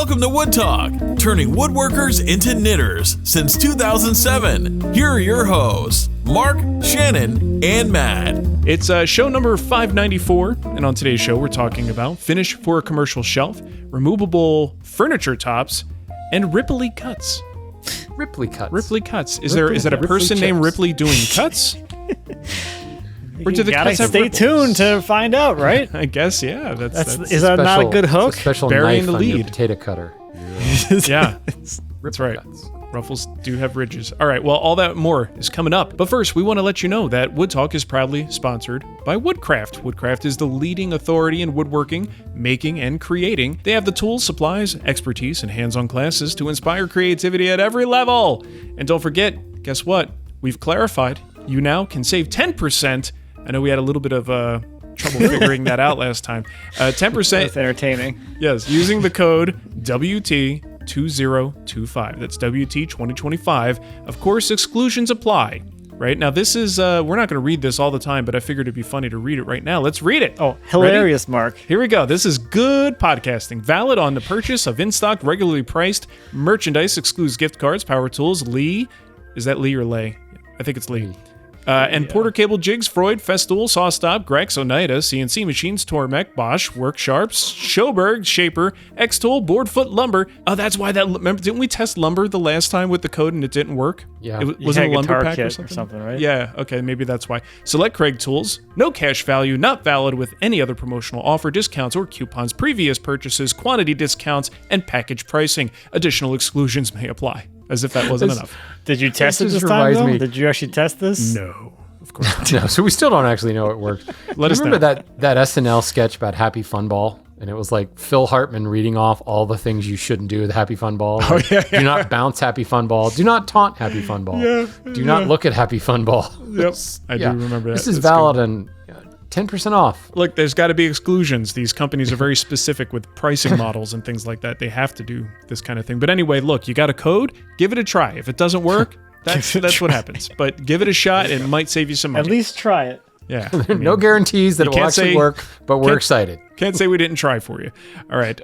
Welcome to Wood Talk, turning woodworkers into knitters since 2007. Here are your hosts, Marc, Shannon, and Matt. It's show number 594, and on today's show, we're talking about finish for a commercial shelf, removable furniture tops, and Ripley cuts. Ripley cuts. Ripley cuts. Is that a person named Ripley doing cuts? Or do the gotta cuts have stay ripples? tuned to find out, right? I guess, yeah. Is that not a good hook? It's a special Burying knife the on your lead. potato cutter. Yeah, that's right. Ruffles do have ridges. All right, well, all that and more is coming up. But first, we want to let you know that Wood Talk is proudly sponsored by Woodcraft. Woodcraft is the leading authority in woodworking, making, and creating. They have the tools, supplies, expertise, and hands-on classes to inspire creativity at every level. And don't forget, guess what? We've clarified. You now can save 10%. I know we had a little bit of trouble figuring that out last time. 10%. That's entertaining. Yes, using the code WT2025. That's WT2025. Of course, exclusions apply. Right now, this is we're not going to read this all the time, but I figured it'd be funny to read it right now. Let's read it. Oh, hilarious, Ready? Mark. Here we go. This is good podcasting. Valid on the purchase of in-stock, regularly priced merchandise, excludes gift cards, power tools, Lee. Is that Lee or Lay? I think it's Lee. And Porter Cable Jigs, Freud, Festool, Sawstop, Grex, Oneida, CNC Machines, Tormek, Bosch, Worksharps, Schoberg, Shaper, X-Tool, Boardfoot Lumber. Oh, that's why remember, didn't we test lumber the last time with the code and it didn't work? Yeah. It wasn't a lumber pack kit or something? right? Yeah, okay, maybe that's why. Select Craig Tools, no cash value, not valid with any other promotional offer, discounts, or coupons, previous purchases, quantity discounts, and package pricing. Additional exclusions may apply. As if that wasn't enough. Did you test it just this time, reminds though? me- Did you actually test this? No, of course not. No, so we still don't actually know it worked. Let us Remember know. that SNL sketch about Happy Fun Ball? And it was like Phil Hartman reading off all the things you shouldn't do with Happy Fun Ball. Like, do not bounce Happy Fun Ball. Do not taunt Happy Fun Ball. Do not look at Happy Fun Ball. Yep, I do remember that. This is That's valid good. and 10% off. Look, there's got to be exclusions. These companies are very specific with pricing models and things like that. They have to do this kind of thing. But anyway, look, you got a code, give it a try. If it doesn't work, that's what happens. But give it a shot. It might save you some money. At least try it. Yeah. I mean, No guarantees that it will can't actually say- work, but we're excited. Can't say we didn't try for you. All right.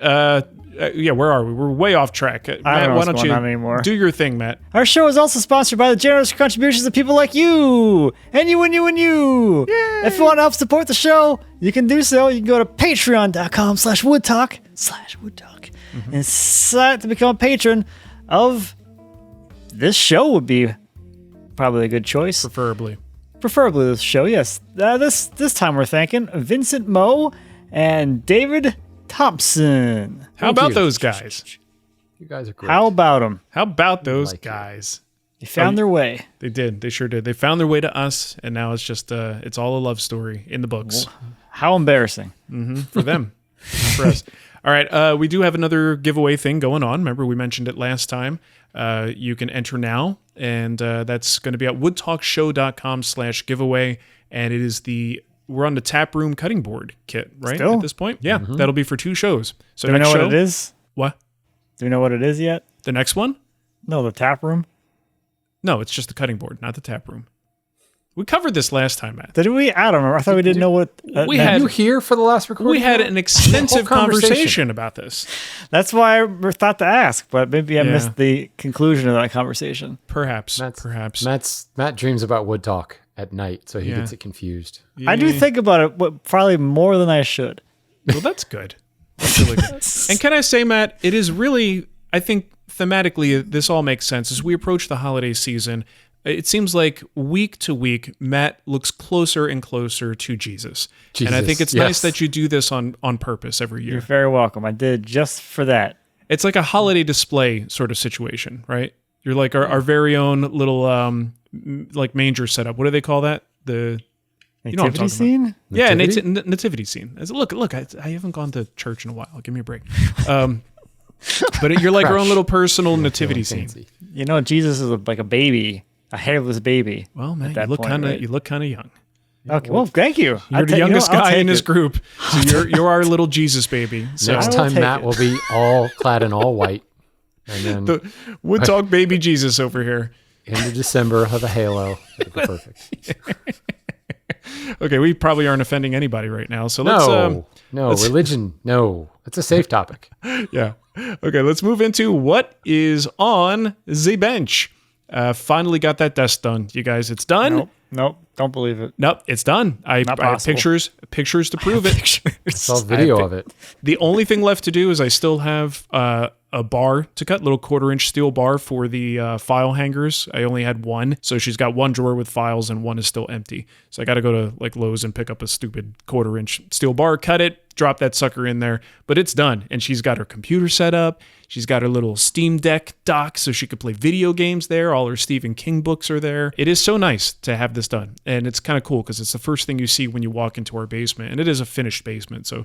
Yeah, where are we? We're way off track. Matt, don't know why what's don't going you on anymore. do your thing, Matt? Our show is also sponsored by the generous contributions of people like you. And you and you and you. Yay. If you want to help support the show, you can do so. You can go to patreon.com/woodtalk and sign up to become a patron of this show would be probably a good choice. Preferably this show, yes. This time we're thanking Vincent Moe and David Thompson. How about those guys? You guys are great. How about them? How about those like it. guys? They found their way. They did. They sure did. They found their way to us, and now it's just it's all a love story in the books. How embarrassing. For them, not for us. All right, we do have another giveaway thing going on. Remember, we mentioned it last time. You can enter now, and that's going to be at woodtalkshow.com/giveaway, and it is we're on the Taproom cutting board kit, right? Still? At this point? Yeah, that'll be for 2 shows. So Do we know next what show, it is? What? Do we know what it is yet? The next one? No, the tap room. No, it's just the cutting board, not the Taproom. We covered this last time, Matt. Did we? I don't remember. I thought we didn't know what. We Were had- you here for the last recording? We had an extensive Whole conversation. conversation about this. That's why I thought to ask, but maybe I Yeah. missed the conclusion of that conversation. Perhaps. Matt dreams about Wood Talk at night, so he Yeah. gets it confused. I do think about it, but probably more than I should. Well, that's good. That's really good. And can I say, Matt, it is really, I think thematically, this all makes sense. As we approach the holiday season, it seems like week to week, Matt looks closer and closer to Jesus. And I think it's nice that you do this on purpose every year. You're very welcome. I did just for that. It's like a holiday display sort of situation, right? You're like our very own little like manger setup. What do they call that? You know what I'm Nativity talking scene? Yeah, Nativity? nativity scene. Look, I haven't gone to church in a while. Give me a break. But you're like your own little personal nativity scene. Fancy. You know, Jesus is like a baby, a hairless baby. Well, man, at that you look point, kind of right? young. Okay, well, thank you. You're the youngest guy in this group. group, so you're our little Jesus baby. So Next I will time, take Matt it. will be all clad in all white. And then the Wood Talk baby Jesus over here. end of December, have a halo. That'd be perfect. Okay, we probably aren't offending anybody right now, so let's No, religion, no. It's a safe topic. yeah. Okay, let's move into what is on the bench. Finally got that desk done, you guys. It's done. Nope. Don't believe it. Nope, it's done. I have pictures to prove it. I saw a video of it. The only thing left to do is I still have a bar to cut, little 1/4-inch steel bar for the file hangers. I only had one, so she's got one drawer with files and one is still empty. So I got to go to like Lowe's and pick up a stupid 1/4-inch steel bar, cut it, drop that sucker in there. But it's done, and she's got her computer set up. She's got her little Steam Deck dock so she could play video games there. All her Stephen King books are there. It is so nice to have this done. And it's kind of cool because it's the first thing you see when you walk into our basement. And it is a finished basement. So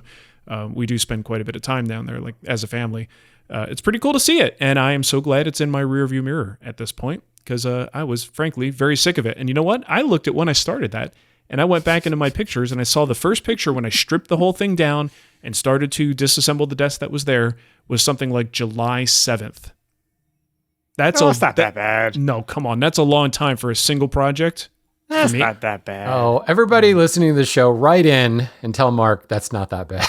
we do spend quite a bit of time down there, like as a family. It's pretty cool to see it. And I am so glad it's in my rearview mirror at this point because I was frankly very sick of it. And you know what? I looked at when I started that and I went back into my pictures and I saw the first picture when I stripped the whole thing down and started to disassemble the desk that was there was something like July 7th. That's not that bad. No, come on. That's a long time for a single project. That's not that bad. Oh, everybody listening to the show, write in and tell Mark that's not that bad.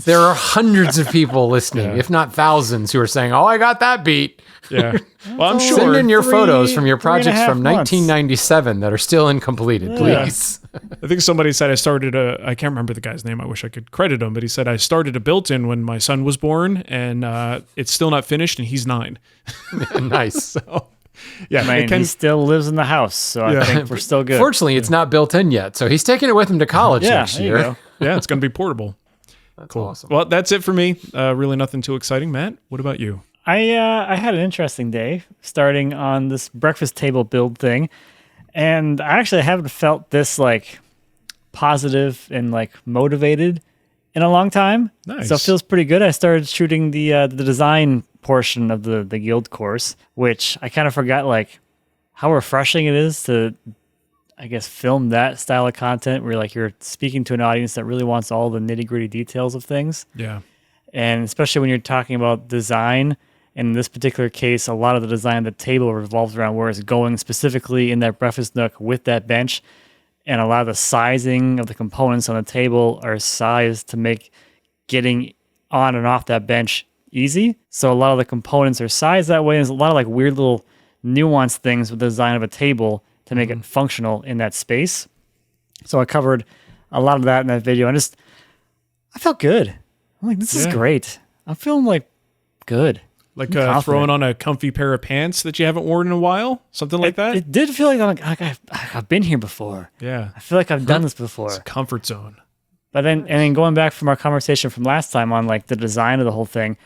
there are hundreds of people listening, if not thousands, who are saying, "Oh, I got that beat." Yeah. Well, I'm sure. Send in your photos from your projects from 3.5 1997 that are still incompleted, please. I think somebody said I started I can't remember the guy's name. I wish I could credit him, but he said I started a built-in when my son was born, and it's still not finished, and he's 9. Nice. So, yeah, I mean, he still lives in the house, so I think we're still good. Fortunately, it's not built in yet, so he's taking it with him to college next there you year. go. Yeah, it's going to be portable. That's Cool. awesome. Well, that's it for me. Really nothing too exciting. Matt, what about you? I had an interesting day starting on this breakfast table build thing, and I actually haven't felt this like positive and like motivated in a long time. Nice. So it feels pretty good. I started shooting the design portion of the guild course, which I kind of forgot like how refreshing it is to, I guess, film that style of content where like you're speaking to an audience that really wants all the nitty-gritty details of things. Yeah. And especially when you're talking about design, in this particular case, a lot of the design of the table revolves around where it's going specifically in that breakfast nook with that bench. And a lot of the sizing of the components on the table are sized to make getting on and off that bench easy. So a lot of the components are sized that way. There's a lot of like weird little nuanced things with the design of a table to make it functional in that space. So I covered a lot of that in that video. And I felt good. I'm like, this is great. I'm feeling like good. Like throwing on a comfy pair of pants that you haven't worn in a while? Something like that? It did feel like I've been here before. Yeah. I feel like I've done this before. It's a comfort zone. But then going back from our conversation from last time on like the design of the whole thing,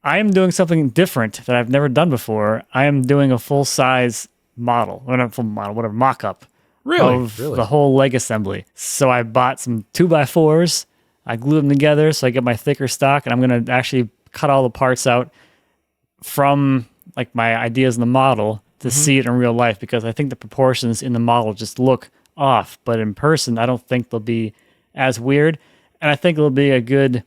I am doing something different that I've never done before. I am doing a full-size model, or not full model, whatever, mock-up of the whole leg assembly. So I bought some 2x4s. I glued them together so I get my thicker stock, and I'm going to actually cut all the parts out from like my ideas in the model to see it in real life, because I think the proportions in the model just look off, but in person I don't think they'll be as weird, and I think it'll be a good,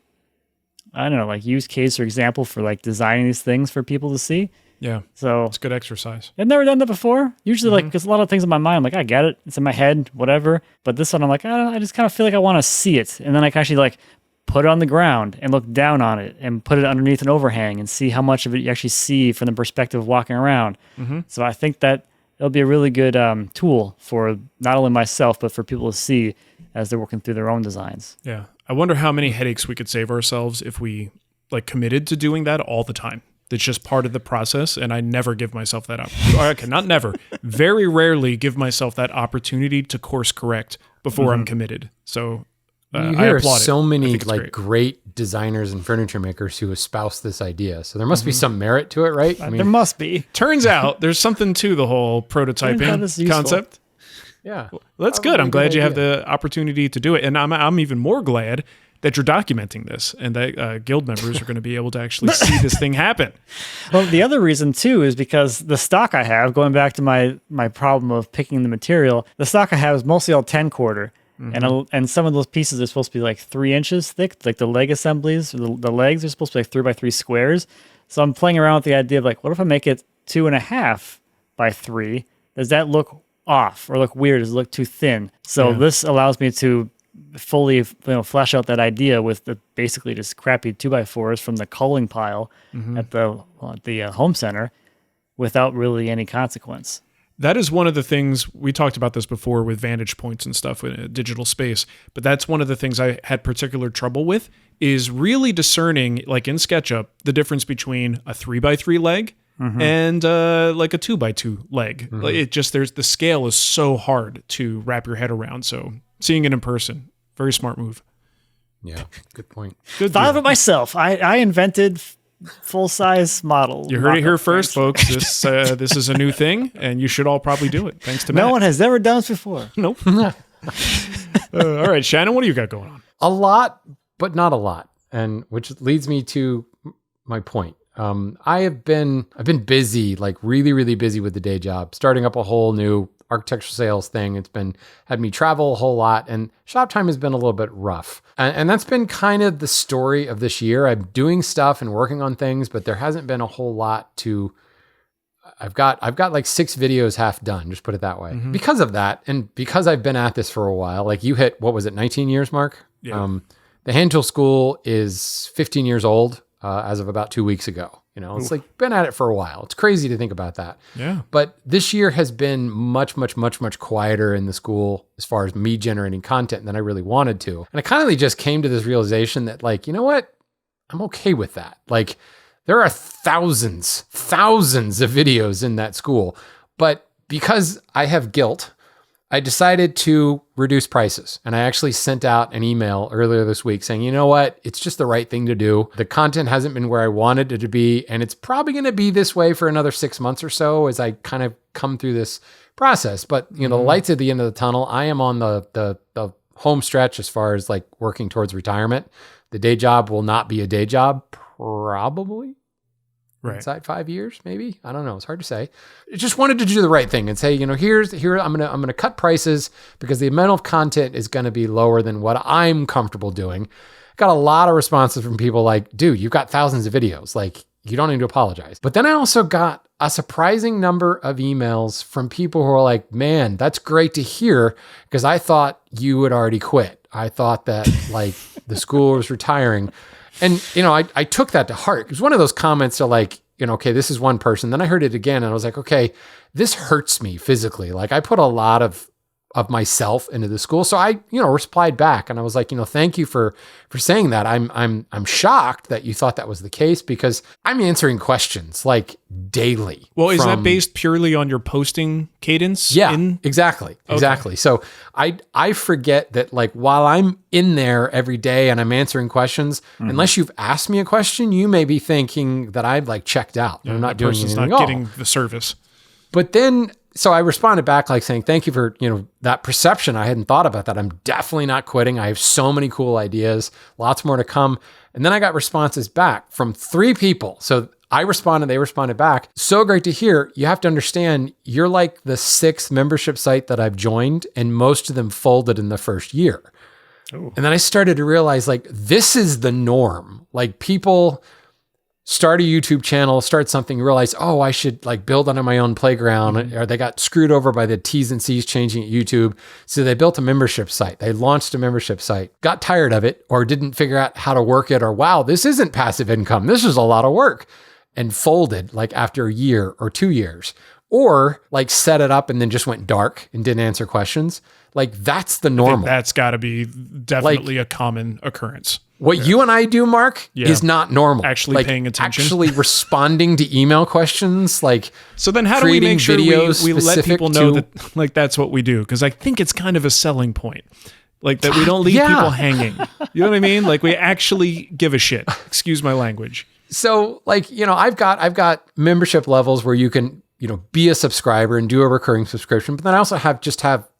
I don't know, like use case or example for like designing these things for people to see. Yeah. So It's good exercise. I've never done that before. Usually like, because a lot of things in my mind, I'm like, I get it, it's in my head, whatever, but this one I'm like, I just kind of feel like I want to see it, and then I can actually like put it on the ground and look down on it and put it underneath an overhang and see how much of it you actually see from the perspective of walking around. So I think that it'll be a really good tool for not only myself, but for people to see as they're working through their own designs. Yeah. I wonder how many headaches we could save ourselves if we like committed to doing that all the time. That's just part of the process, and I never give myself that opportunity. Okay, not never. Very rarely give myself that opportunity to course correct before I'm committed. So you hear so many like great designers and furniture makers who espouse this idea. So there must be some merit to it, right? I mean, there must be. Turns out there's something to the whole prototyping concept. Yeah. Well, that's good. I'm glad you have the opportunity to do it. And I'm even more glad that you're documenting this and that guild members are going to be able to actually see this thing happen. Well, the other reason too is because the stock I have, going back to my problem of picking the material, the stock I have is mostly all 10-quarter. And some of those pieces are supposed to be like 3 inches thick, like the leg assemblies, the legs are supposed to be like 3x3 squares. So I'm playing around with the idea of like, what if I make it 2.5 by 3? Does that look off or look weird? Does it look too thin? So this allows me to fully flesh out that idea with basically just crappy 2x4s from the culling pile at the home center without really any consequence. That is one of the things, we talked about this before with vantage points and stuff in a digital space, but that's one of the things I had particular trouble with, is really discerning, like in SketchUp, the difference between a 3x3 leg and like a 2x2 leg. Like it just, the scale is so hard to wrap your head around. So seeing it in person, very smart move. Yeah, good point. Good Thought deal. of it myself. I invented full-size model. You heard it here first, folks. This is a new thing, and you should all probably do it. Thanks to Matt. No one has ever done this before. Nope. All right, Shannon, what do you got going on? A lot, but not a lot. And which leads me to my point. I've been busy, like really, really busy with the day job, starting up a whole new architectural sales thing. It's had me travel a whole lot, and shop time has been a little bit rough. And that's been kind of the story of this year. I'm doing stuff and working on things, but there hasn't been a whole lot to, I've got like 6 videos half done, just put it that way. Because of that, and because I've been at this for a while, like you hit, what was it, 19 years, Mark? Yeah. The hand tool school is 15 years old as of about 2 weeks ago. It's like been at it for a while. It's crazy to think about that. Yeah. But this year has been much, much, much, much quieter in the school as far as me generating content than I really wanted to. And I kind of just came to this realization that, like, you know what? I'm okay with that. Like, there are thousands of videos in that school. But because I have guilt, I decided to reduce prices. And I actually sent out an email earlier this week saying, you know what? It's just the right thing to do. The content hasn't been where I wanted it to be. And it's probably going to be this way for another 6 months or so as I kind of come through this process. But, the lights at the end of the tunnel, I am on the home stretch as far as like working towards retirement. The day job will not be a day job, probably. Right. Inside 5 years, maybe. I don't know. It's hard to say. I just wanted to do the right thing and say, here I'm gonna cut prices because the amount of content is gonna be lower than what I'm comfortable doing. Got a lot of responses from people like, dude, you've got thousands of videos. Like, you don't need to apologize. But then I also got a surprising number of emails from people who are like, man, that's great to hear because I thought you had already quit. I thought that like the school was retiring. And, I took that to heart. It was one of those comments to like, okay, this is one person. Then I heard it again and I was like, okay, this hurts me physically. Like I put a lot of myself into the school. So I, replied back and I was like, thank you for saying that. I'm shocked that you thought that was the case because I'm answering questions like daily. Well, is that based purely on your posting cadence? Yeah, exactly. So I forget that like while I'm in there every day and I'm answering questions, unless you've asked me a question, you may be thinking that I've like checked out. Yeah, I'm not doing anything at not all. getting the service. But then, so I responded back like saying, thank you for, that perception. I hadn't thought about that. I'm definitely not quitting. I have so many cool ideas, lots more to come. And then I got responses back from 3 people. So I responded, they responded back. So great to hear. You have to understand, you're like the 6th membership site that I've joined, and most of them folded in the first year. Ooh. And then I started to realize like, this is the norm. Like people start a YouTube channel, start something, realize, oh, I should like build on my own playground, or they got screwed over by the T's and C's changing at YouTube. So they built a membership site. They launched a membership site, got tired of it, or didn't figure out how to work it, or wow, this isn't passive income. This is a lot of work, and folded like after a year or 2 years, or like set it up and then just went dark and didn't answer questions. Like that's the normal. That's got to be definitely a common occurrence. What you and I do, Mark, is not normal. Actually like, paying attention. Actually responding to email questions. Like, so then how do we make sure we let people know to, that like that's what we do? Because I think it's kind of a selling point. Like that we don't leave people hanging. You know what I mean? Like we actually give a shit. Excuse my language. So like, I've got membership levels where you can, be a subscriber and do a recurring subscription. But then I also have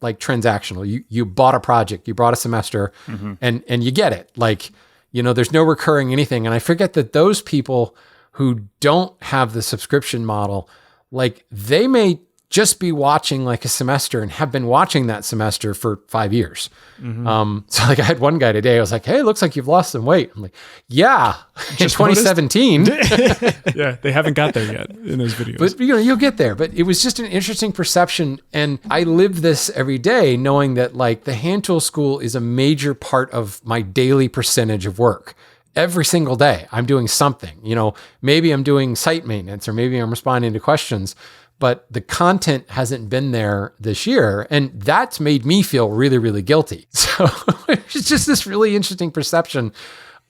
like transactional. You bought a project, you bought a semester, and you get it. Like, there's no recurring anything. And I forget that those people who don't have the subscription model, like they may just be watching like a semester and have been watching that semester for 5 years. So like I had one guy today, I was like, hey, it looks like you've lost some weight. I'm like, yeah, in 2017. Yeah, they haven't got there yet in those videos. But you'll get there. But it was just an interesting perception. And I live this every day knowing that like the hand tool school is a major part of my daily percentage of work. Every single day I'm doing something, maybe I'm doing site maintenance or maybe I'm responding to questions, but the content hasn't been there this year. And that's made me feel really, really guilty. So it's just this really interesting perception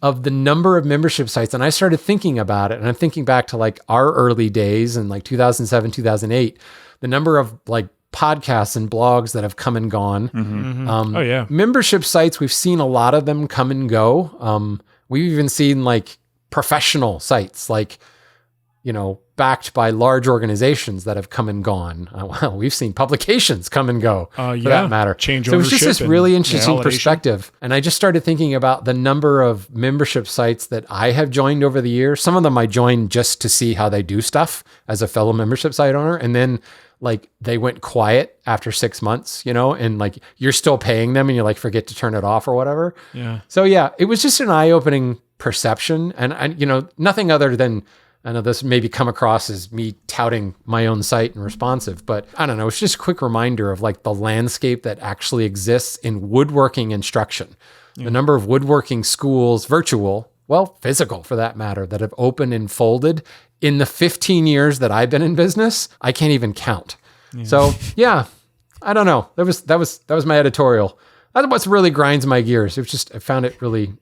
of the number of membership sites. And I started thinking about it, and I'm thinking back to like our early days in like 2007, 2008, the number of like podcasts and blogs that have come and gone. Oh yeah. Membership sites, we've seen a lot of them come and go. We've even seen like professional sites, like, backed by large organizations that have come and gone. Well, we've seen publications come and go for that matter. Change so it was just this really interesting validation. Perspective. And I just started thinking about the number of membership sites that I have joined over the years. Some of them I joined just to see how they do stuff as a fellow membership site owner. And then like they went quiet after 6 months, and like you're still paying them and you like forget to turn it off or whatever. Yeah. So yeah, it was just an eye-opening perception. And nothing other than, I know this maybe come across as me touting my own site and responsive, but I don't know. It's just a quick reminder of like the landscape that actually exists in woodworking instruction. The number of woodworking schools, virtual, well, physical for that matter, that have opened and folded in the 15 years that I've been in business, I can't even count. So yeah, I don't know. That was my editorial. That's what really grinds my gears. It's just, I found it really,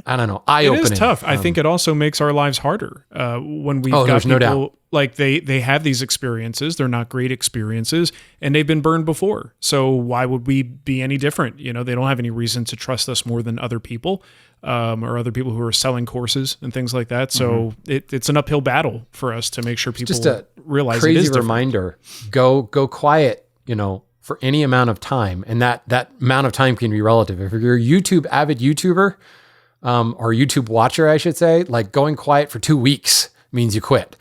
I don't know, eye-opening. It is tough. I think it also makes our lives harder when we've got people, no doubt. like they have these experiences. They're not great experiences, and they've been burned before. So why would we be any different? They don't have any reason to trust us more than other people, or other people who are selling courses and things like that. So it's an uphill battle for us to make sure people just a realize crazy it is different. Reminder. Go quiet, for any amount of time, and that amount of time can be relative. If you're a avid YouTuber, or YouTube watcher, I should say, like going quiet for 2 weeks means you quit.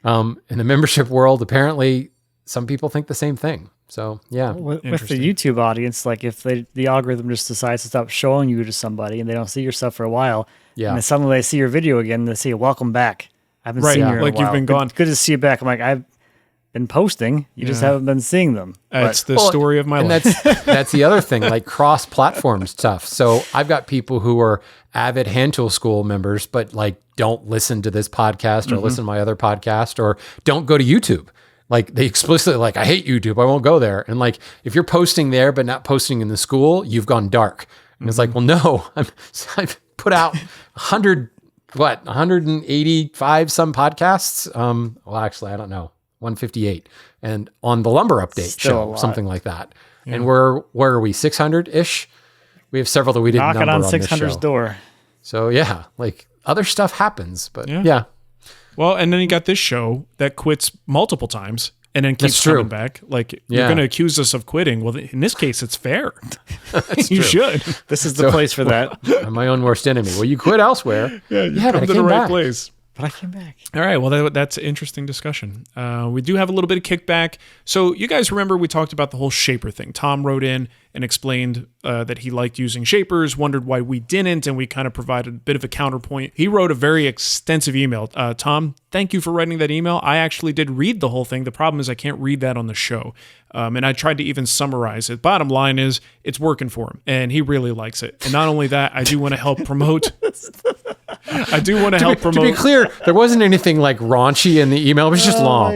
In the membership world, apparently some people think the same thing. So yeah. With the YouTube audience, like if the algorithm just decides to stop showing you to somebody and they don't see your stuff for a while, and then suddenly they see your video again, they say, welcome back. I haven't seen you in a while. You've been gone. Good to see you back. I'm like, I've been posting. You just haven't been seeing them. It's the story of my life. That's the other thing, like cross-platform stuff. So I've got people who are avid hand tool school members, but like don't listen to this podcast or listen to my other podcast or don't go to YouTube. Like they explicitly like, I hate YouTube. I won't go there. And like, if you're posting there, but not posting in the school, you've gone dark. And it's like, well, no, I've put out 185 some podcasts. Well, actually, I don't know. 158 and on the lumber update show, something like that. Yeah. And where are we? 600-ish? We have several that we didn't number on 600's door. So yeah, like other stuff happens, but yeah. Well, and then you got this show that quits multiple times and then keeps coming back. Like you're going to accuse us of quitting. Well, in this case, it's fair. You should. This is the place for that. I'm my own worst enemy. Well, you quit elsewhere. You come to the right place. But I came back. All right. Well, that's an interesting discussion. We do have a little bit of kickback. So you guys remember we talked about the whole shaper thing. Tom wrote in and explained that he liked using shapers, wondered why we didn't, and we kind of provided a bit of a counterpoint. He wrote a very extensive email. Tom, thank you for writing that email. I actually did read the whole thing. The problem is I can't read that on the show. And I tried to even summarize it. Bottom line is it's working for him, and he really likes it. And not only that, I do want to help promote... To be clear, there wasn't anything like raunchy in the email. It was just long.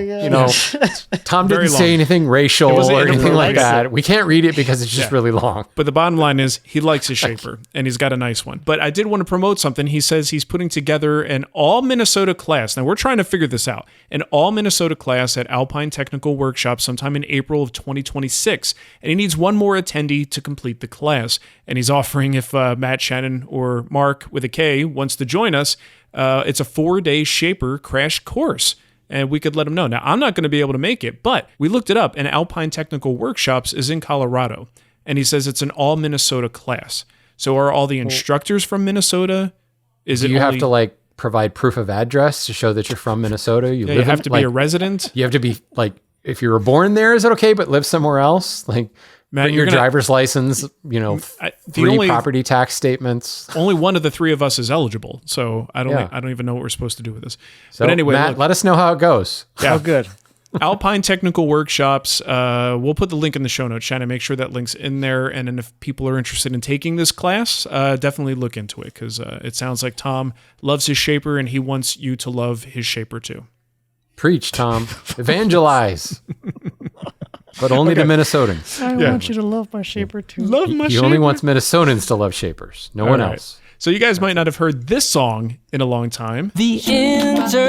Tom didn't say anything racial or anything like that. We can't read it because it's just really long. But the bottom line is he likes his shaper and he's got a nice one. But I did want to promote something. He says he's putting together an all Minnesota class. Now we're trying to figure this out. An all Minnesota class at Alpine Technical Workshop sometime in April of 2026. And he needs one more attendee to complete the class. And he's offering if Matt, Shannon, or Mark with a K wants to join us, it's a 4-day shaper crash course. And we could let him know. Now, I'm not going to be able to make it, but we looked it up, and Alpine Technical Workshops is in Colorado. And he says it's an all Minnesota class. So are all the instructors from Minnesota? Do you have to like provide proof of address to show that you're from Minnesota? You have to be a resident. You have to be like if you were born there, is it okay? But live somewhere else? Like, Matt, bring your driver's license, three property tax statements. Only one of the three of us is eligible. So I don't even know what we're supposed to do with this. So, but anyway, Matt, let us know how it goes. Yeah. Oh, good. Alpine Technical Workshops. We'll put the link in the show notes. Shannon, make sure that link's in there. And then if people are interested in taking this class, definitely look into it because it sounds like Tom loves his shaper and he wants you to love his shaper too. Preach, Tom. Evangelize. But only to Minnesotans. I want you to love my shaper too. Love my He shaper. only wants Minnesotans to love shapers. No one else. So you guys might not have heard this song in a long time. The internet's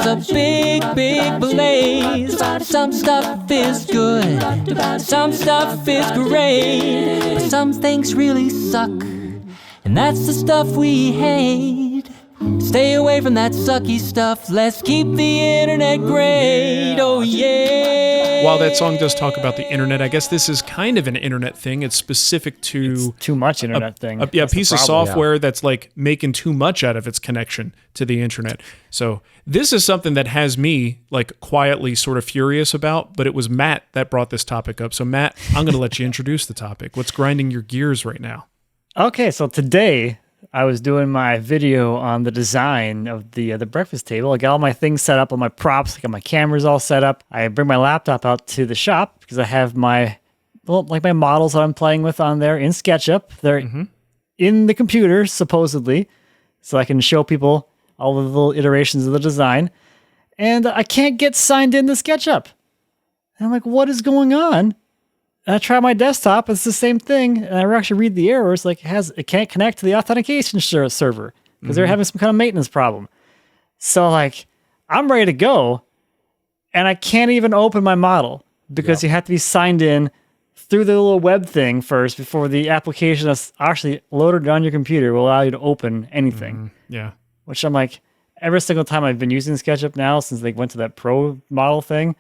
a big, big blaze. Some stuff is good, some stuff is great, but some things really suck, and that's the stuff we hate. Stay away from that sucky stuff. Let's keep the internet great. Oh, yeah. While that song does talk about the internet, I guess this is kind of an internet thing. It's specific to Too much internet thing. a piece of software that's like making too much out of its connection to the internet. So this is something that has me like quietly sort of furious about, but it was Matt that brought this topic up. So Matt, I'm going to let you introduce the topic. What's grinding your gears right now? Okay, so today I was doing my video on the design of the breakfast table. I got all my things set up, all my props, I got my cameras all set up. I bring my laptop out to the shop because I have my models that I'm playing with on there in SketchUp. They're in the computer, supposedly, so I can show people all the little iterations of the design. And I can't get signed into SketchUp. And I'm like, what is going on? And I try my desktop, it's the same thing, and I actually read the errors, like it can't connect to the authentication server because they're having some kind of maintenance problem. So like, I'm ready to go, and I can't even open my model because you have to be signed in through the little web thing first before the application that's actually loaded on your computer will allow you to open anything. Yeah. Which I'm like, every single time I've been using SketchUp now since they went to that pro model thing.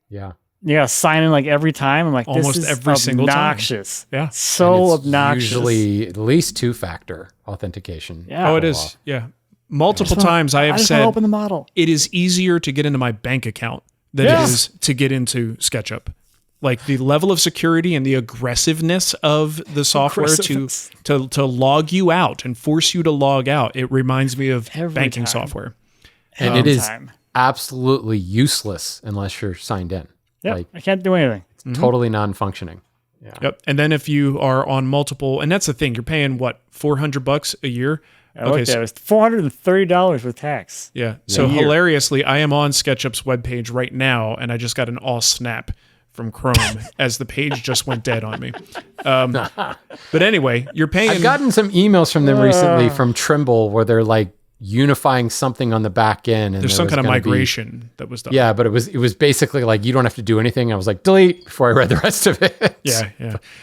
Yeah. You gotta sign in like every time. I'm like, Almost this is every single time. obnoxious. Yeah. So And it's obnoxious. Usually at least two-factor authentication. Yeah. Oh, it is. Yeah. Multiple times I have just want to said open the model. it is easier to get into my bank account than it is to get into SketchUp. Like the level of security and the aggressiveness of the software to log you out and force you to log out. It reminds me of Every banking time. software. And it is Time. absolutely useless unless you're signed in. Yeah, Like, I can't do anything. totally non-functioning. Yeah. Yep. And then if you are on multiple, and that's the thing, you're paying what, $400 a year? I looked at it. It was $430 with tax. Yeah. So hilariously, I am on SketchUp's webpage right now, and I just got an all snap from Chrome as the page just went dead on me. But anyway, you're paying. I've gotten some emails from them recently from Trimble where they're like unifying something on the back end. And there's some kind of migration that was done. Yeah, but it was basically like, you don't have to do anything. I was like, delete before I read the rest of it. Yeah.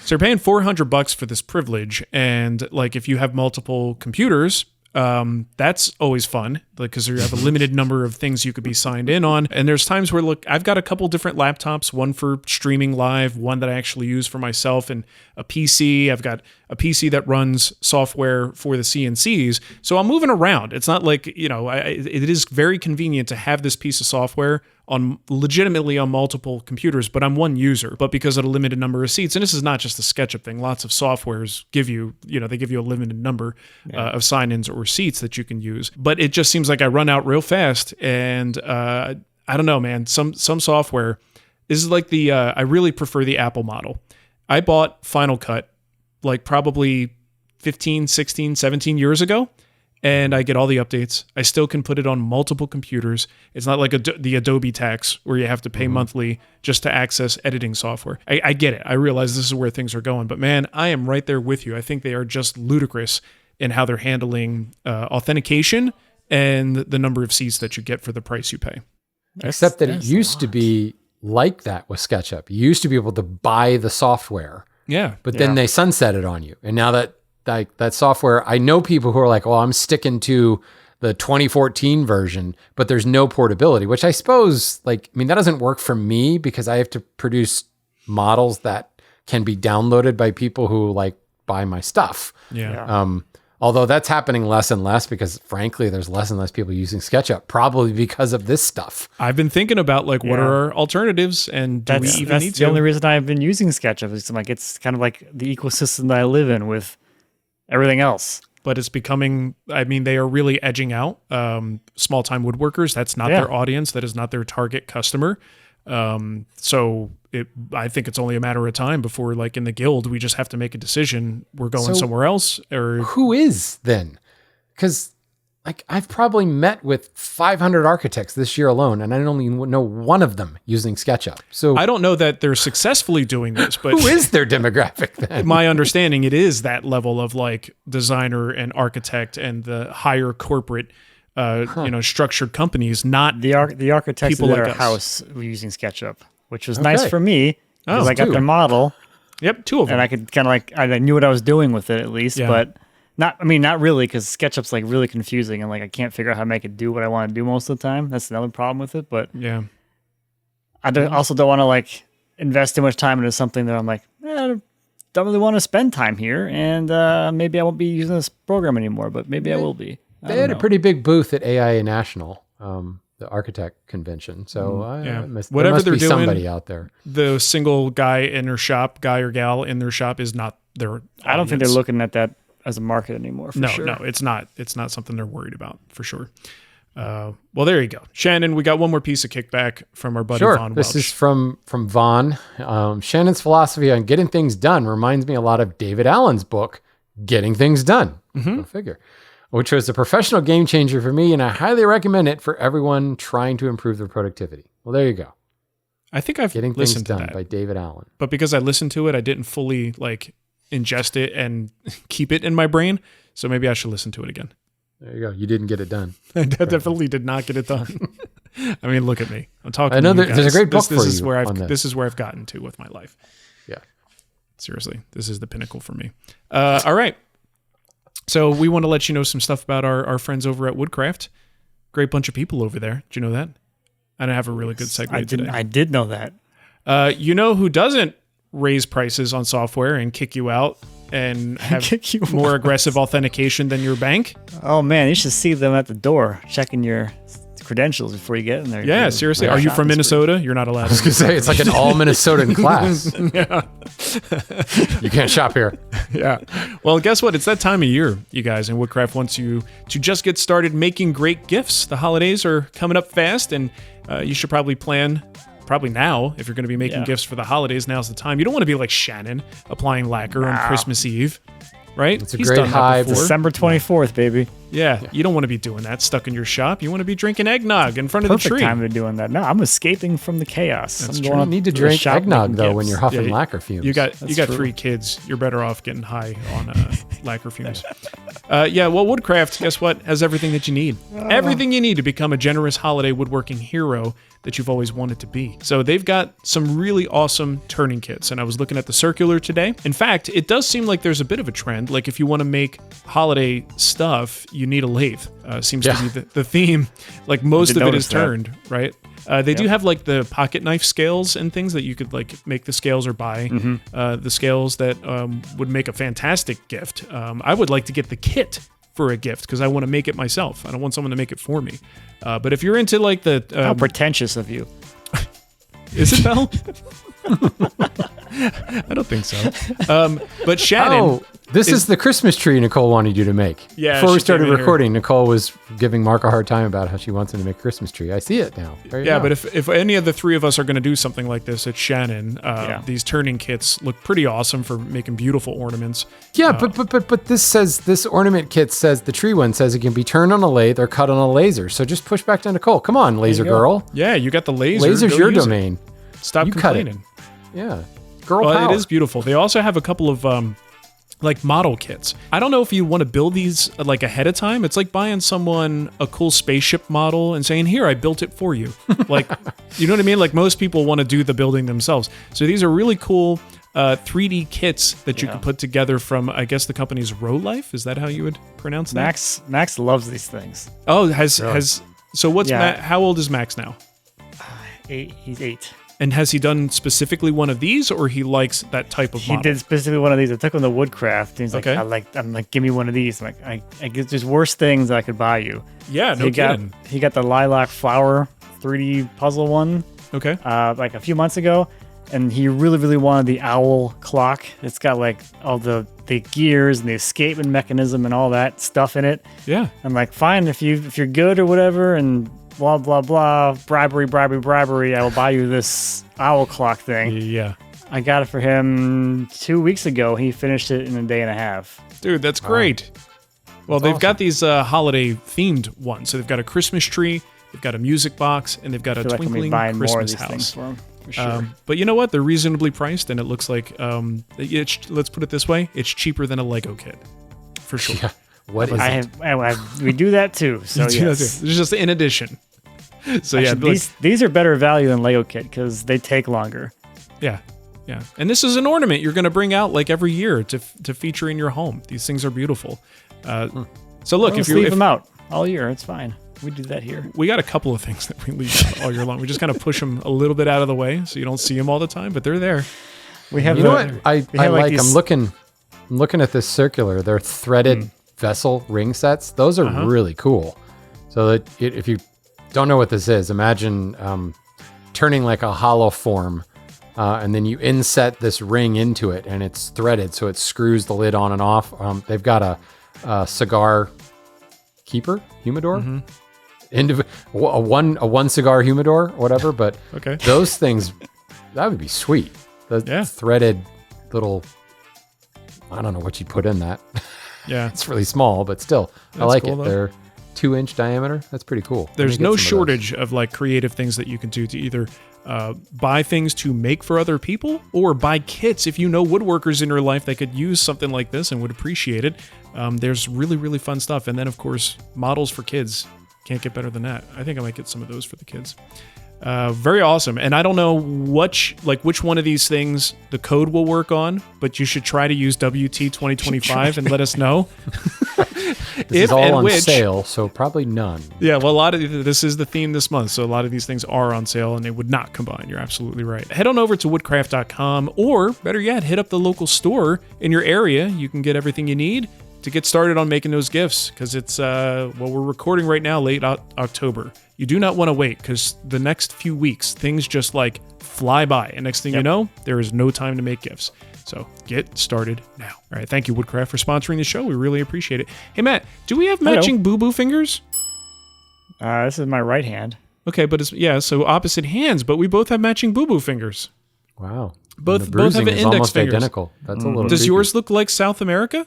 So you're paying $400 for this privilege, and like if you have multiple computers, that's always fun because you have a limited number of things you could be signed in on. And there's times where, look, I've got a couple different laptops, one for streaming live, one that I actually use for myself, and a PC. I've got a PC that runs software for the CNCs. So I'm moving around. It's not like, it is very convenient to have this piece of software legitimately on multiple computers, but I'm one user. But because of a limited number of seats, and this is not just the SketchUp thing, lots of softwares give you, they give you a limited number of sign-ins or seats that you can use. But it just seems like I run out real fast, and I don't know, man. Some software, this is like I really prefer the Apple model. I bought Final Cut like probably 15, 16, 17 years ago. And I get all the updates. I still can put it on multiple computers. It's not like the Adobe tax where you have to pay monthly just to access editing software. I get it. I realize this is where things are going. But man, I am right there with you. I think they are just ludicrous in how they're handling authentication and the number of seats that you get for the price you pay. Except that it used to be like that with SketchUp. You used to be able to buy the software. Yeah. But then they sunset it on you. And now that software, I know people who are like, well, I'm sticking to the 2014 version, but there's no portability, which I suppose, that doesn't work for me because I have to produce models that can be downloaded by people who buy my stuff. Yeah. Although that's happening less and less because, frankly, there's less and less people using SketchUp, probably because of this stuff. I've been thinking about what are our alternatives, and do we even need to? That's the only reason I've been using SketchUp. Is like it's kind of like the ecosystem that I live in with everything else. But it's becoming, I mean, they are really edging out small-time woodworkers. That's not their audience. That is not their target customer. So I think it's only a matter of time before, like in the guild, we just have to make a decision. We're going somewhere else. Or who is then? Because like I've probably met with 500 architects this year alone, and I only know one of them using SketchUp. So I don't know that they're successfully doing this, but who is their demographic then? My understanding, it is that level of like designer and architect and the higher corporate structured companies, not the architects people at like our us. house were using SketchUp, which was nice for me because I got two. their model. Yep, 2 of them. And I could kind of I knew what I was doing with it at least, but not really, because SketchUp's like really confusing and like I can't figure out how to make it do what I want to do most of the time. That's another problem with it. But I also don't want to like invest too much time into something that I'm like, I don't really want to spend time here, and maybe I won't be using this program anymore, but maybe I will be. They had a pretty big booth at AIA National, the architect convention. So whatever there must they're be doing, somebody out there. The single guy or gal in their shop is not their audience. I don't think they're looking at that as a market anymore. For sure. No, it's not. It's not something they're worried about for sure. Well, there you go. Shannon, we got one more piece of Kickback from our buddy Von Welch. This is from Von. Shannon's philosophy on getting things done reminds me a lot of David Allen's book, Getting Things Done. Go figure. Which was a professional game changer for me, and I highly recommend it for everyone trying to improve their productivity. Well, there you go. I think I've Getting Things listened to Done that. by David Allen. But because I listened to it, I didn't fully like ingest it and keep it in my brain. So maybe I should listen to it again. There you go. You didn't get it done. I definitely did not get it done. I mean, look at me. I'm talking. I know to you there's a guys. great book this for is you where on this. This is where I've gotten to with my life. Yeah. Seriously, this is the pinnacle for me. All right. So we want to let you know some stuff about our friends over at Woodcraft. Great bunch of people over there. Did you know that? I don't have a really good segue today. I did know that. You know who doesn't raise prices on software and kick you out and have more aggressive authentication than your bank? Oh man, you should see them at the door checking your credentials before you get in there. Yeah, seriously. Are you from Minnesota? You're not allowed. I was going to say, it's like an all Minnesotan class. Yeah. You can't shop here. Yeah. Well, guess what? It's that time of year, you guys, and Woodcraft wants you to just get started making great gifts. The holidays are coming up fast, and you should probably plan now, if you're going to be making gifts for the holidays. Now's the time. You don't want to be like Shannon applying lacquer on Christmas Eve, right? It's a great high. December 24th, baby. Yeah, you don't want to be doing that stuck in your shop. You want to be drinking eggnog in front of the tree. Perfect time to be doing that. No, I'm escaping from the chaos. That's true. You don't need to drink eggnog though when you're huffing lacquer fumes. You got 3 kids. You're better off getting high on lacquer fumes. Well, Woodcraft, guess what? Has everything that you need. Everything you need to become a generous holiday woodworking hero that you've always wanted to be. So they've got some really awesome turning kits, and I was looking at the circular today. In fact, it does seem like there's a bit of a trend. Like if you want to make holiday stuff, you need a lathe. Seems to be the theme. Like most of it is turned, right? They do have like the pocket knife scales and things that you could like make the scales or buy the scales that would make a fantastic gift. I would like to get the kit for a gift because I want to make it myself. I don't want someone to make it for me. But if you're into like the... How pretentious of you. Is it, Belle? I don't think so. But Shannon... This is the Christmas tree Nicole wanted you to make. Yeah. Before we started recording, Nicole was giving Mark a hard time about how she wants him to make a Christmas tree. I see it now. But if any of the 3 of us are going to do something like this at Shannon, these turning kits look pretty awesome for making beautiful ornaments. Yeah, but this ornament kit says, the tree one says it can be turned on a lathe or cut on a laser. So just push back to Nicole. Come on, laser girl. Yeah, you got the laser. Laser's your domain. Stop complaining. Yeah. Girl power. It is beautiful. They also have a couple of like model kits. I don't know if you want to build these like ahead of time. It's like buying someone a cool spaceship model and saying, here, I built it for you. Like, you know what I mean? Like most people want to do the building themselves. So these are really cool 3D kits that you can put together from, I guess, the company's Rolife. Is that how you would pronounce that? Max loves these things. Oh, so what's Matt? How old is Max now? 8. He's 8. And has he done specifically one of these, or he likes that type of He model? did specifically one of these. I took him to Woodcraft. And he's like, Okay. I'm like, give me one of these. I'm like, I guess there's worse things I could buy you. Yeah, no kidding. He got the lilac flower 3D puzzle one. Okay. Like a few months ago, and he really, really wanted the owl clock. It's got like all the gears and the escapement mechanism and all that stuff in it. Yeah. I'm like, fine, if you're good or whatever, and blah blah blah, bribery, I will buy you this owl clock thing. Yeah. I got it for him 2 weeks ago. He finished it in a day and a half. Dude, that's great. Well, they've got these holiday themed ones. So they've got a Christmas tree, they've got a music box, and they've got a I feel like I'm twinkling buying more of Christmas these house. things for him. For sure. But you know what? They're reasonably priced, and it looks like let's put it this way: it's cheaper than a Lego kit, for sure. Yeah. What is it? We do that too. So yes. It's just in addition. So Actually, these are better value than Lego kit because they take longer. yeah. And this is an ornament you're going to bring out like every year to feature in your home. These things are beautiful. So look, if you leave them out all year, it's fine. We do that here. We got a couple of things that we leave out all year long. We just kind of push them a little bit out of the way so you don't see them all the time, but they're there. We have. You know what? I like. these- I'm looking at this circular. They're threaded vessel ring sets. Those are really cool. So that if you don't know what this is, imagine turning like a hollow form, and then you inset this ring into it, and it's threaded, so it screws the lid on and off. They've got a cigar keeper humidor. A one cigar humidor or whatever, but Okay. those things, that would be sweet. The threaded little, I don't know what you'd put in that. Yeah. It's really small, but still, I That's like cool, it. though. They're 2-inch diameter. That's pretty cool. Let There's me get no some of those. shortage of like creative things that you can do to either buy things to make for other people or buy kits. If you know woodworkers in your life that could use something like this and would appreciate it, there's really, really fun stuff. And then, of course, models for kids. Can't get better than that. I think I might get some of those for the kids. Very awesome. And I don't know which one of these things the code will work on, but you should try to use WT 2025 and let us know. This is all on sale, so probably none. Yeah, well, this is the theme this month, so a lot of these things are on sale and they would not combine. You're absolutely right. Head on over to woodcraft.com, or better yet, hit up the local store in your area. You can get everything you need to get started on making those gifts, because it's we're recording right now, late October. You do not want to wait, because the next few weeks things just like fly by, and next thing you know, there is no time to make gifts. So get started now. All right, thank you, Woodcraft, for sponsoring the show. We really appreciate it. Hey, Matt, do we have matching boo-boo fingers? This is my right hand. Okay, but so opposite hands, but we both have matching boo-boo fingers. Wow. Both And the have bruising index is almost fingers. identical. That's a little. Does creepy. yours look like South America?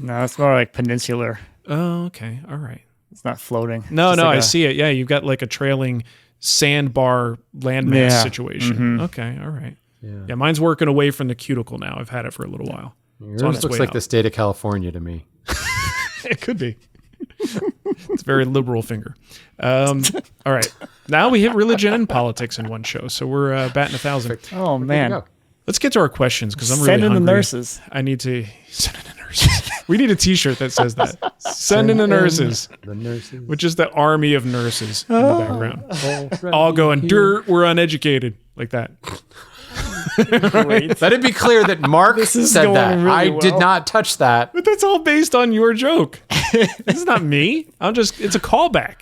No, it's more like peninsular. Oh, okay. All right. It's not floating. No, It's just like I see it. Yeah, you've got like a trailing sandbar landmass situation. Okay, all right. Yeah, mine's working away from the cuticle now. I've had it for a little while. Yours on its looks way like out. the state of California to me. It could be. It's a very liberal finger. All right. Now we hit religion and politics in one show, so we're batting 1,000. Oh man, go. Let's get to our questions, because I'm really send in the hungry. nurses. I need to send in the nurses. We need a T-shirt that says that. Send in the nurses, The nurses. which is the army of nurses in the background. All going, dirt, we're uneducated, like that. Great. Let it be clear that Mark is said going that. really I did well. not touch that. But that's all based on your joke. It's not me. It's a callback.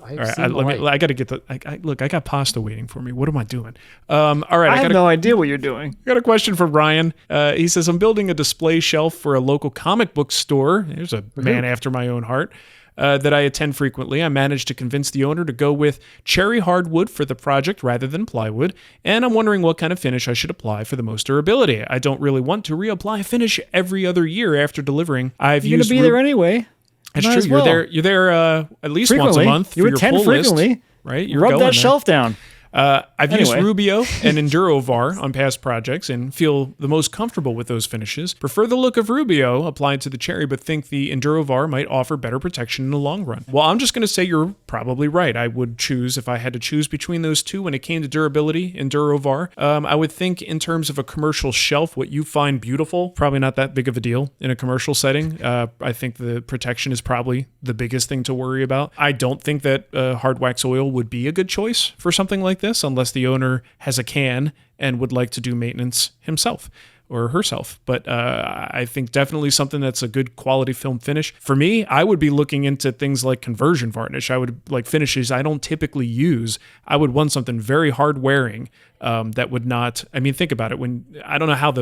I've All right, seen the light. I got to get the. Look, I got pasta waiting for me. What am I doing? All right, I have no idea what you're doing. I got a question from Ryan. He says, I'm building a display shelf for a local comic book store. There's a man after my own heart. That I attend frequently. I managed to convince the owner to go with cherry hardwood for the project rather than plywood, and I'm wondering what kind of finish I should apply for the most durability. I don't really want to reapply finish every other year after deliving. You're gonna be there anyway. That's Might true. as well. You're there at least once a Frequently. month. You for your attend pull frequently. list, right? You're Rub going that there. shelf down. I've used Anyway. Rubio and EnduroVar on past projects and feel the most comfortable with those finishes. Prefer the look of Rubio applied to the cherry, but think the EnduroVar might offer better protection in the long run. Well, I'm just going to say you're probably right. I would choose, if I had to choose between those two when it came to durability, EnduroVar. I would think in terms of a commercial shelf, what you find beautiful, probably not that big of a deal in a commercial setting. I think the protection is probably the biggest thing to worry about. I don't think that hard wax oil would be a good choice for something like this unless the owner has a can and would like to do maintenance himself or herself. But I think definitely something that's a good quality film finish. For me, I would be looking into things like conversion varnish. I would like finishes I don't typically use. I would want something very hard wearing that would not, I mean, think about it. When I don't know how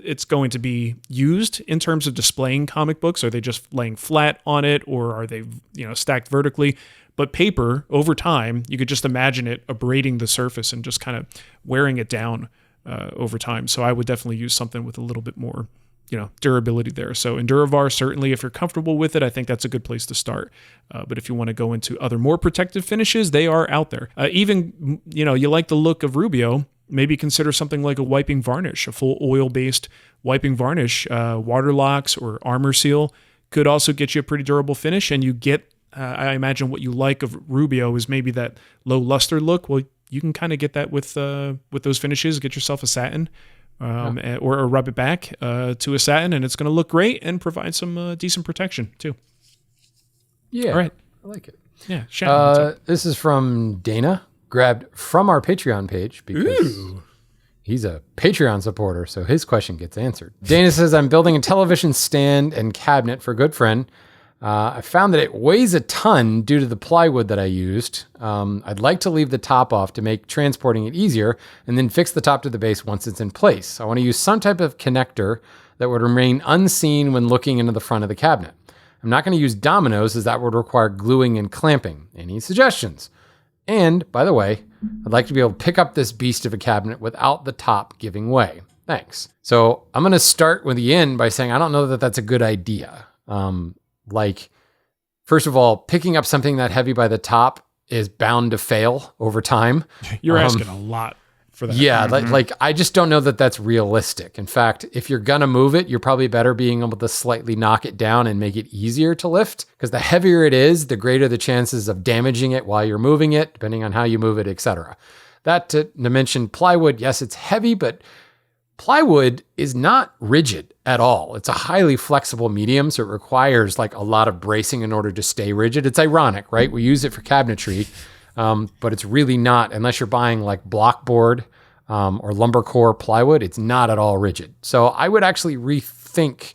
it's going to be used in terms of displaying comic books. Are they just laying flat on it, or are they, stacked vertically? But paper, over time, you could just imagine it abrading the surface and just kind of wearing it down over time. So I would definitely use something with a little bit more, durability there. So Enduravar, certainly, if you're comfortable with it, I think that's a good place to start. But if you want to go into other more protective finishes, they are out there. Even, you like the look of Rubio, maybe consider something like a wiping varnish, a full oil-based wiping varnish. Water locks or Armor Seal could also get you a pretty durable finish, and you get, I imagine what you like of Rubio is maybe that low luster look. Well, you can kind of get that with those finishes. Get yourself a satin or rub it back to a satin, and it's going to look great and provide some decent protection too. Yeah. All right. I like it. Yeah. Shannon, this is from Dana, grabbed from our Patreon page because he's a Patreon supporter, so his question gets answered. Dana says, I'm building a television stand and cabinet for a good friend. I found that it weighs a ton due to the plywood that I used. I'd like to leave the top off to make transporting it easier and then fix the top to the base once it's in place. I want to use some type of connector that would remain unseen when looking into the front of the cabinet. I'm not going to use dominoes as that would require gluing and clamping. Any suggestions? And, by the way, I'd like to be able to pick up this beast of a cabinet without the top giving way. Thanks. So I'm going to start with the end by saying I don't know that that's a good idea. First of all, picking up something that heavy by the top is bound to fail over time. You're asking a lot for that. Yeah, I just don't know that that's realistic. In fact, if you're going to move it, you're probably better being able to slightly knock it down and make it easier to lift, because the heavier it is, the greater the chances of damaging it while you're moving it, depending on how you move it, etc. That to mention plywood, yes, it's heavy, but plywood is not rigid at all. It's a highly flexible medium, so it requires a lot of bracing in order to stay rigid. It's ironic, right? We use it for cabinetry, but it's really not, unless you're buying blockboard or lumber core plywood, it's not at all rigid. So I would actually rethink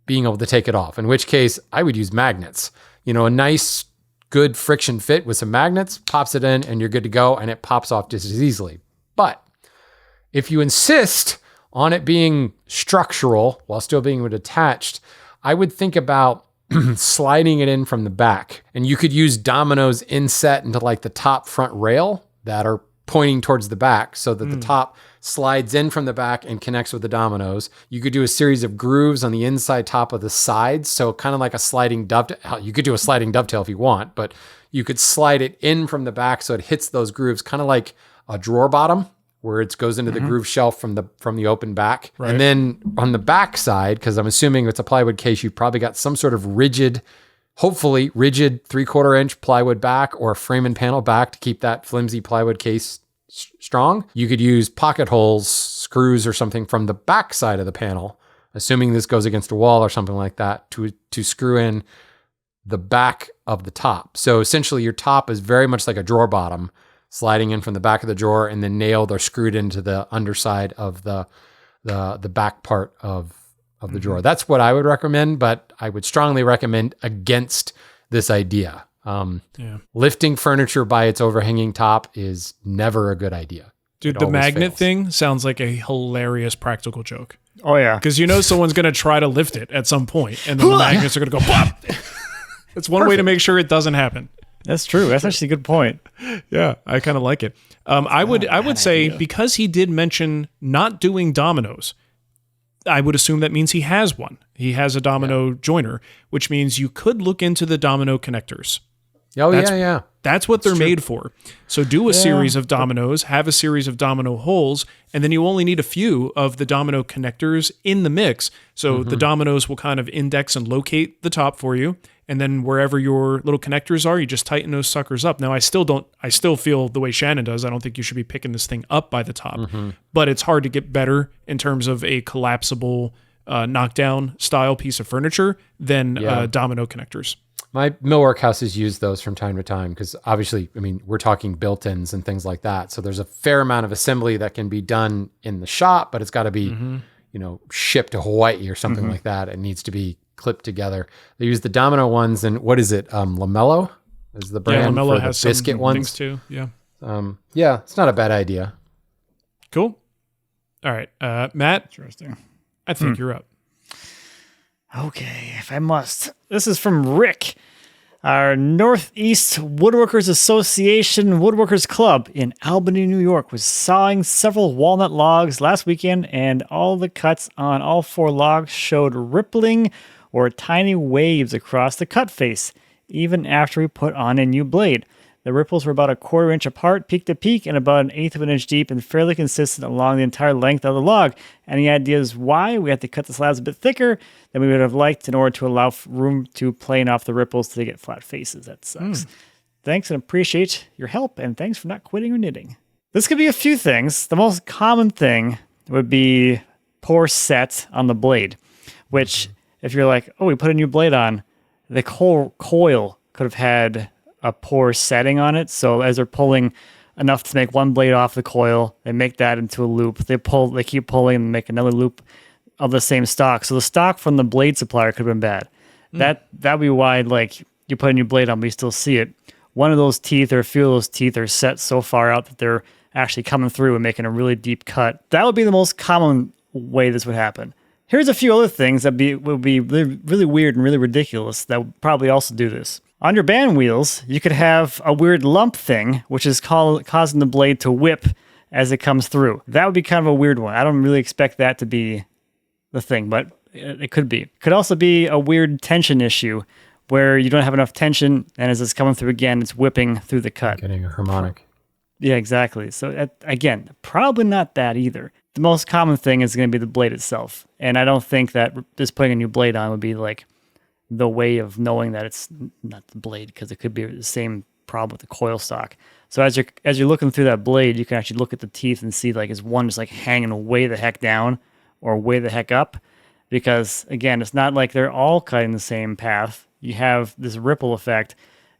being able to take it off, in which case I would use magnets. A nice, good friction fit with some magnets, pops it in, and you're good to go, and it pops off just as easily. But if you insist on it being structural while still being attached, I would think about sliding it in from the back. And you could use dominoes inset into the top front rail that are pointing towards the back so that the top slides in from the back and connects with the dominoes. You could do a series of grooves on the inside top of the sides. So kind of like a sliding dovetail. You could do a sliding dovetail if you want, but you could slide it in from the back so it hits those grooves, kind of like a drawer bottom, where it goes into the groove shelf from the open back. Right. And then on the back side, because I'm assuming it's a plywood case, you've probably got some sort of hopefully rigid 3/4 inch plywood back or a frame and panel back to keep that flimsy plywood case strong. You could use pocket holes, screws or something from the back side of the panel, assuming this goes against a wall or something like that, to screw in the back of the top. So essentially your top is very much like a drawer bottom, sliding in from the back of the drawer and then nailed or screwed into the underside of the back part of the drawer. That's what I would recommend, but I would strongly recommend against this idea. Lifting furniture by its overhanging top is never a good idea. Dude, the magnet thing sounds like a hilarious practical joke. Oh, yeah. Because someone's going to try to lift it at some point, and then the magnets are going to go pop. That's one way to make sure it doesn't happen. That's true. That's actually a good point. Yeah, I kind of like it. I would say, because he did mention not doing dominoes, I would assume that means he has one. He has a domino joiner, which means you could look into the domino connectors. Oh, yeah. That's what they're made for. So do a series of dominoes, have a series of domino holes, and then you only need a few of the domino connectors in the mix. So the dominoes will kind of index and locate the top for you. And then wherever your little connectors are, you just tighten those suckers up. Now, I still feel the way Shannon does. I don't think you should be picking this thing up by the top, but it's hard to get better in terms of a collapsible knockdown style piece of furniture than domino connectors. My millwork houses use those from time to time because obviously, I mean, we're talking built-ins and things like that. So there's a fair amount of assembly that can be done in the shop, but it's got to be, shipped to Hawaii or something like that. It needs to be clipped together. They use the Domino ones, and what is it? Lamello is the brand Lamello for has the biscuit some ones things too. Yeah. Yeah, it's not a bad idea. Cool. All right, Matt. Interesting. I think you're up. Okay, if I must. This is from Rick, our Northeast Woodworkers Association Woodworkers Club in Albany, New York, was sawing several walnut logs last weekend, and all the cuts on all 4 logs showed rippling or tiny waves across the cut face, even after we put on a new blade. The ripples were about a 1/4 inch apart, peak to peak, and about 1/8 of an inch deep, and fairly consistent along the entire length of the log. Any ideas why we had to cut the slabs a bit thicker than we would have liked in order to allow room to plane off the ripples to get flat faces? That sucks. Thanks and appreciate your help, and thanks for not quitting or knitting. This could be a few things. The most common thing would be poor set on the blade, which if you're like, oh, we put a new blade on, the whole coil could have had a poor setting on it. So as they're pulling enough to make one blade off the coil, they make that into a loop. They keep pulling and make another loop of the same stock. So the stock from the blade supplier could have been bad. That'd be why, like, you put a new blade on, but you still see it. One of those teeth or a few of those teeth are set so far out that they're actually coming through and making a really deep cut. That would be the most common way this would happen. Here's a few other things that would be really weird and really ridiculous that would probably also do this. On your band wheels, you could have a weird lump thing, which is causing the blade to whip as it comes through. That would be kind of a weird one. I don't really expect that to be the thing, but it could be. It could also be a weird tension issue where you don't have enough tension, and as it's coming through again, it's whipping through the cut. Getting a harmonic. Yeah, exactly. So again, probably not that either. The most common thing is going to be the blade itself. And I don't think that just putting a new blade on would be like the way of knowing that it's not the blade, because it could be the same problem with the coil stock. So as you're looking through that blade, you can actually look at the teeth and see, like, is one just like hanging way the heck down or way the heck up? Because again, it's not like they're all cutting the same path. You have this ripple effect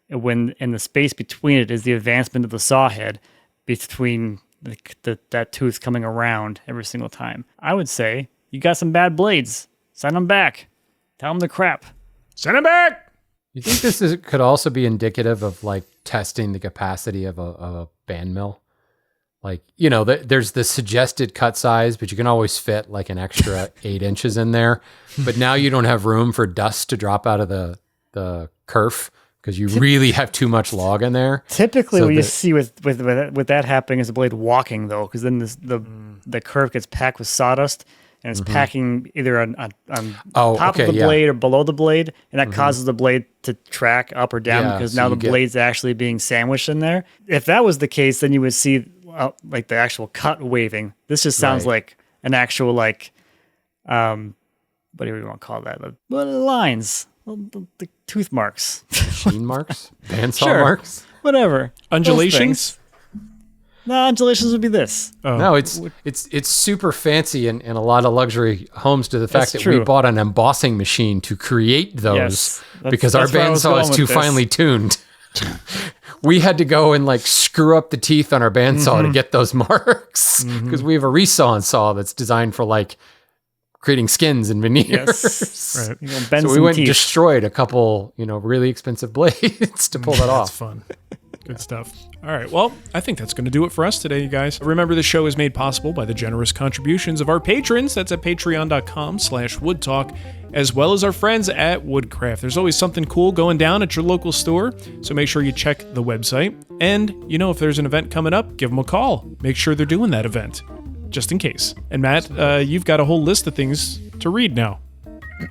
when, in the space between it is the advancement of the saw head between that tooth coming around every single time. I would say you got some bad blades. Send them back. Tell them they're crap. Send them back. You think this could also be indicative of like testing the capacity of a band mill? Like, you know, there's the suggested cut size, but you can always fit like an extra 8 inches in there. But now you don't have room for dust to drop out of the kerf because you really have too much log in there. Typically, what you see with that happening is the blade walking, though, because then the kerf gets packed with sawdust, and it's packing either on top of the blade or below the blade, and that causes the blade to track up or down because now the blade's actually being sandwiched in there. If that was the case, then you would see like the actual cut waving. This just sounds like an actual like, what do you want to call that? The lines, the tooth marks, machine marks, bandsaw marks, whatever. Undulations. No, undulations would be this. Oh. No, it's super fancy in a lot of luxury homes to the fact that we bought an embossing machine to create those because our bandsaw is too finely tuned. We had to go and like screw up the teeth on our bandsaw to get those marks because we have a resaw saw that's designed for like creating skins and veneers. Yes. Right. So we went and destroyed a couple, really expensive blades to pull that off. That's fun. Good stuff. All right. Well, I think that's going to do it for us today, you guys. Remember, the show is made possible by the generous contributions of our patrons. That's at patreon.com/woodtalk, as well as our friends at Woodcraft. There's always something cool going down at your local store, so make sure you check the website. And, if there's an event coming up, give them a call. Make sure they're doing that event, just in case. And Matt, you've got a whole list of things to read now.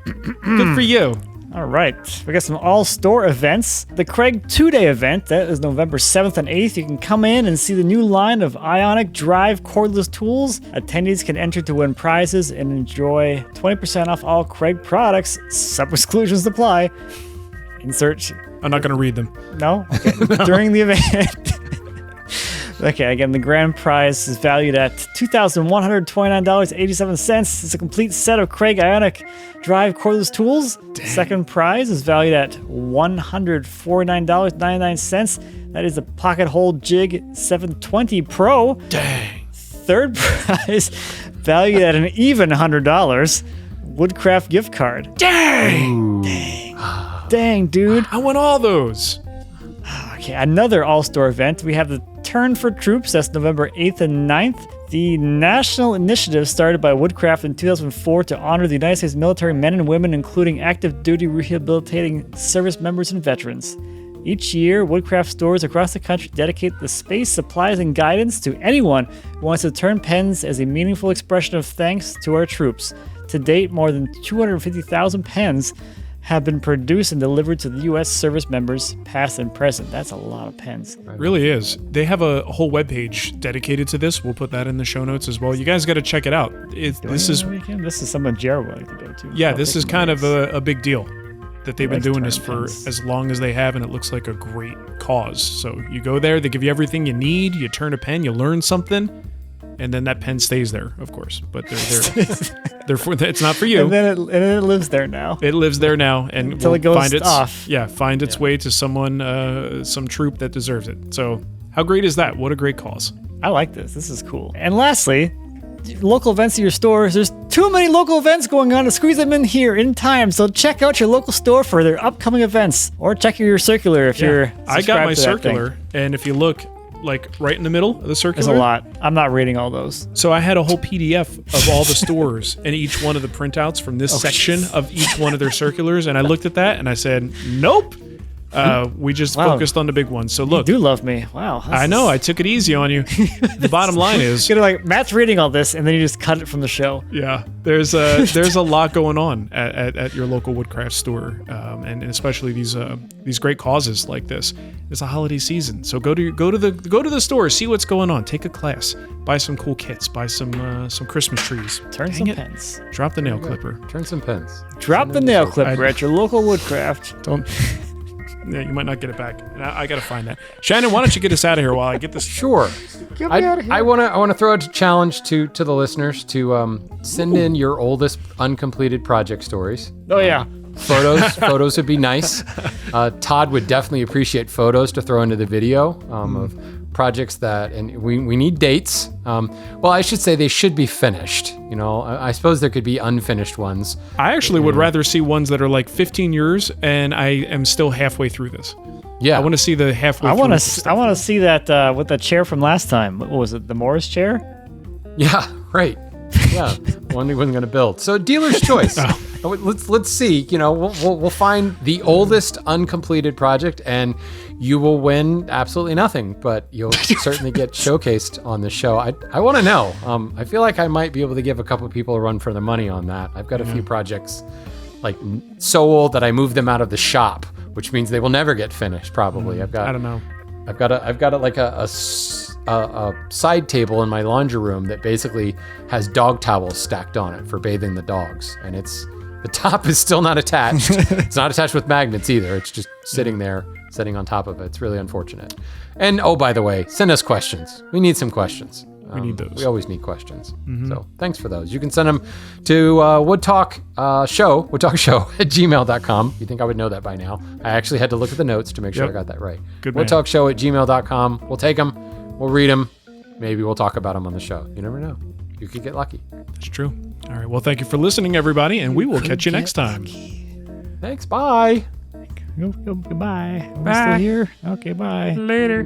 Good for you. All right, we got some all-store events. The Craig 2-day event, that is November 7th and 8th. You can come in and see the new line of Ionic Drive cordless tools. Attendees can enter to win prizes and enjoy 20% off all Craig products. Some exclusions apply. Insert... I'm not going to read them. No? Okay. No. During the event... Okay, again, the grand prize is valued at $2,129.87. It's a complete set of Craig Ionic Drive cordless tools. Dang. Second prize is valued at $149.99. That is a Pocket Hole Jig 720 Pro. Dang. Third prize, valued at an even $100, Woodcraft gift card. Dang! Dang, dude. I want all those. Okay, another all-store event. We have the Turn for Troops. That's November 8th and 9th. The national initiative started by Woodcraft in 2004 to honor the United States military men and women, including active duty rehabilitating service members and veterans. Each year, Woodcraft stores across the country dedicate the space, supplies, and guidance to anyone who wants to turn pens as a meaningful expression of thanks to our troops. To date, more than 250,000 pens have been produced and delivered to the U.S. service members, past and present. That's a lot of pens. It really is. They have a whole webpage dedicated to this. We'll put that in the show notes as well. You guys got to check it out. This is something Jared would like to go to. Yeah, this is kind of a big deal that they've been doing this for pens as long as they have, and it looks like a great cause. So you go there, they give you everything you need, you turn a pen, you learn something, and then that pen stays there, of course. But they're for, it's not for you. And then it lives there now. It lives there now, and until it goes off. Yeah, find its way to someone, some troop that deserves it. So how great is that? What a great cause. I like this. This is cool. And lastly, local events at your stores. There's too many local events going on to squeeze them in here in time. So check out your local store for their upcoming events, or check your circular if you're. I got my circular, and if you look, like right in the middle of the circular, there's a lot. I'm not reading all those. So I had a whole PDF of all the stores and each one of the printouts from this section of each one of their circulars, and I looked at that and I said, nope. We just focused on the big ones. So look, you do love me. Wow. I know. I took it easy on you. The bottom line is, Matt's reading all this, and then you just cut it from the show. Yeah, there's a lot going on at your local woodcraft store, and especially these great causes like this. It's a holiday season, so go to the store, see what's going on, take a class, buy some cool kits, buy some Christmas trees, turn some pens, drop the nail clipper, turn some pens, drop the nail clipper at your local woodcraft. Don't. Yeah, you might not get it back. I got to find that. Shannon, why don't you get us out of here while I get this? Sure. Get me out of here. I want to throw out a challenge to the listeners to send in your oldest uncompleted project stories. Oh yeah. Photos would be nice. Todd would definitely appreciate photos to throw into the video of projects and we need dates. Well, I should say they should be finished. I suppose there could be unfinished ones. I actually would rather see ones that are like 15 years and I am still halfway through this. Yeah, I want to see the halfway. I want to see that with the chair from last time. What was it? The Morris chair? Yeah, right. Yeah, one we wasn't going to build. So dealer's choice. Let's see. We'll find the oldest uncompleted project, and you will win absolutely nothing, but you'll certainly get showcased on the show. I want to know. I feel like I might be able to give a couple of people a run for the money on that. I've got a few projects like so old that I moved them out of the shop, which means they will never get finished. Probably. I don't know. I've got like a side table in my laundry room that basically has dog towels stacked on it for bathing the dogs, and the top is still not attached. It's not attached with magnets either. It's just sitting there, sitting on top of it. It's really unfortunate. And oh, by the way, send us questions. We need some questions. We need those. We always need questions. Mm-hmm. So thanks for those. You can send them to woodtalkshow at gmail.com. You think I would know that by now. I actually had to look at the notes to make sure I got that right. Good man. Woodtalkshow at gmail.com. We'll take them. We'll read them. Maybe we'll talk about them on the show. You never know. You could get lucky. That's true. All right. Well, thank you for listening, everybody, and we will catch you next time. Thanks. Bye. Goodbye. Bye. Still here? Okay, bye. Later.